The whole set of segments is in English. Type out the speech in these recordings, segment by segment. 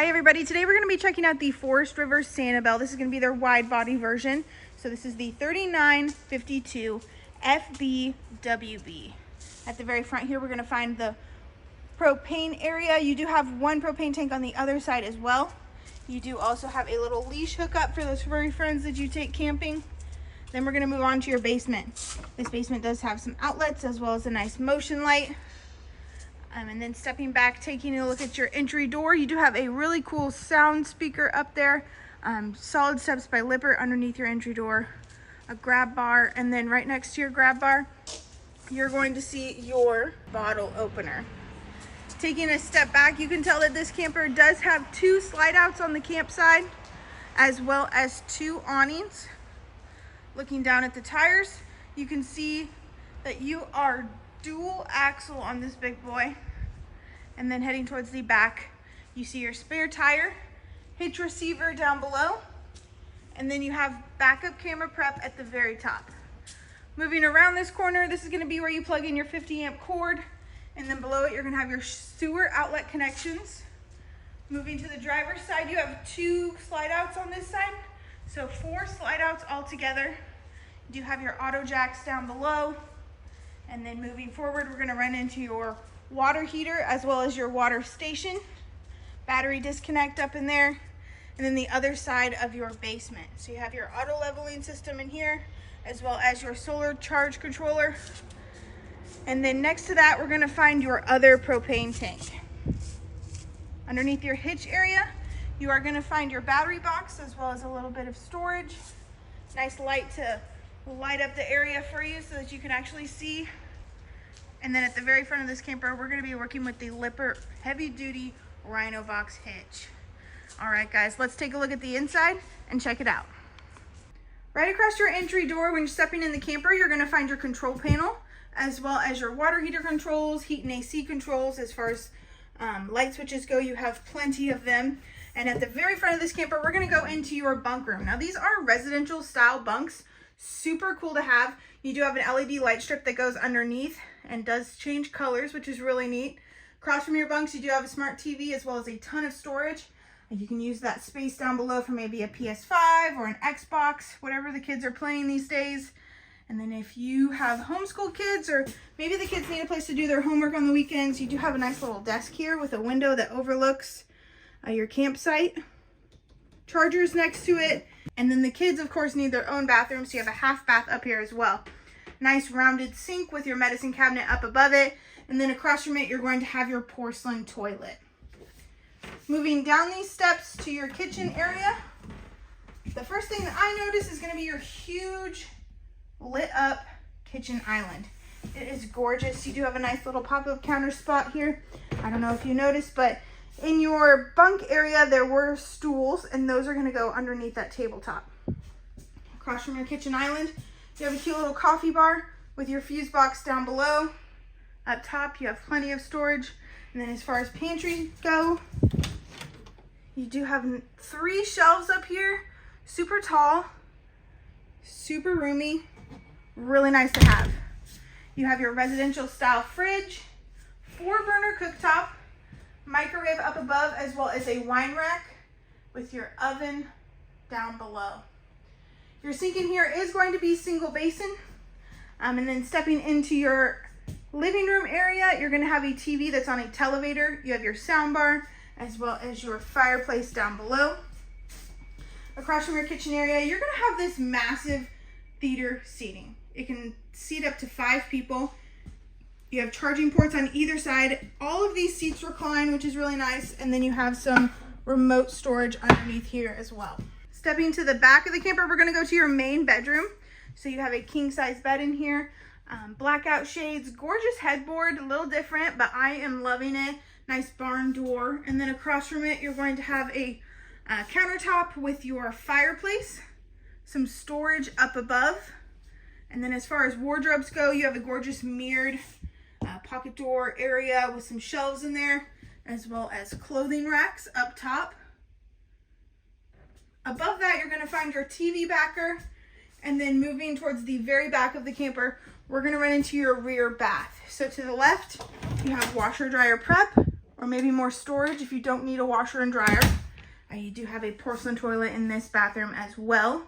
Hi everybody, today we're going to be checking out the Forest River Sanibel. This is going to be their wide body version. So this is the 3952FBWB. At the very front here we're going to find the propane area. You do have one propane tank on the other side as well. You do also have a little leash hookup for those furry friends that you take camping. Then we're going to move on to your basement. This basement does have some outlets as well as a nice motion light. And then stepping back, taking a look at your entry door, you do have a really cool sound speaker up there. Solid Steps by Lippert underneath your entry door, a grab bar, and then right next to your grab bar, you're going to see your bottle opener. Taking a step back, you can tell that this camper does have two slide outs on the campsite, as well as two awnings. Looking down at the tires, you can see that you are dual axle on this big boy. And then heading towards the back, you see your spare tire, hitch receiver down below, and then you have backup camera prep at the very top. Moving around this corner, this is going to be where you plug in your 50 amp cord, and then below it you're going to have your sewer outlet connections. Moving to the driver's side, you have two slide outs on this side, so 4 slide outs all together. You do have your auto jacks down below. And then moving forward, we're going to run into your water heater as well as your water station, battery disconnect up in there, and then the other side of your basement. So you have your auto leveling system in here as well as your solar charge controller. And then next to that, we're going to find your other propane tank. Underneath your hitch area, you are going to find your battery box as well as a little bit of storage. Nice light to light up the area for you so that you can actually see. And then at the very front of this camper, we're going to be working with the Lippert heavy duty Rhino Box hitch. All right guys, let's take a look at the inside and check it out. Right across your entry door, when you're stepping in the camper, you're going to find your control panel as well as your water heater controls, heat and AC controls. As far as light switches go, you have plenty of them. And at the very front of this camper, we're going to go into your bunk room. Now these are residential style bunks. Super cool to have. You do have an LED light strip that goes underneath and does change colors, which is really neat. Across from your bunks, you do have a smart TV as well as a ton of storage. You can use that space down below for maybe a PS5 or an Xbox, whatever the kids are playing these days. And then if you have homeschool kids, or maybe the kids need a place to do their homework on the weekends, you do have a nice little desk here with a window that overlooks your campsite. Chargers next to it. And then the kids, of course, need their own bathroom, so you have a half bath up here as well. Nice rounded sink with your medicine cabinet up above it. And then across from it, you're going to have your porcelain toilet. Moving down these steps to your kitchen area, the first thing that I notice is going to be your huge lit up kitchen island. It is gorgeous. You do have a nice little pop-up counter spot here. I don't know if you noticed, but in your bunk area, there were stools, and those are going to go underneath that tabletop. Across from your kitchen island, you have a cute little coffee bar with your fuse box down below. Up top, you have plenty of storage. And then as far as pantry go, you do have 3 shelves up here. Super tall, super roomy, really nice to have. You have your residential style fridge, 4-burner cooktop, microwave up above, as well as a wine rack with your oven down below. Your sink in here is going to be single basin. And then stepping into your living room area, you're going to have a TV that's on a televator. You have your sound bar as well as your fireplace down below. Across from your kitchen area, you're going to have this massive theater seating. It can seat up to 5 people. You have charging ports on either side. All of these seats recline, which is really nice. And then you have some remote storage underneath here as well. Stepping to the back of the camper, we're going to go to your main bedroom. So you have a king size bed in here, blackout shades, gorgeous headboard, a little different, but I am loving it. Nice barn door. And then across from it, you're going to have a countertop with your fireplace, some storage up above. And then as far as wardrobes go, you have a gorgeous mirrored pocket door area with some shelves in there, as well as clothing racks up top. Above that, you're going to find your TV backer. And then moving towards the very back of the camper, we're going to run into your rear bath. So to the left, you have washer dryer prep. or maybe more storage if you don't need a washer and dryer. You do have a porcelain toilet in this bathroom as well.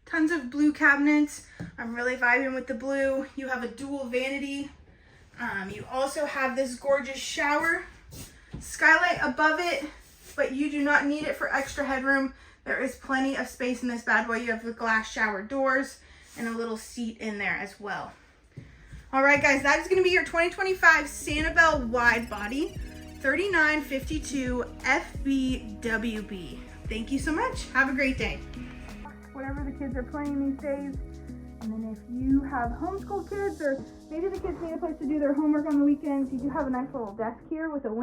Tons of blue cabinets. I'm really vibing with the blue. You have a dual vanity. You also have this gorgeous shower. Skylight above it, but you do not need it for extra headroom. There is plenty of space in this bad boy. You have the glass shower doors and a little seat in there as well. All right, guys, that is going to be your 2025 Sanibel wide body 3952 FBWB. Thank you so much. Have a great day. Whatever the kids are playing these days. And then if you have homeschool kids, or maybe the kids need a place to do their homework on the weekends, you do have a nice little desk here with a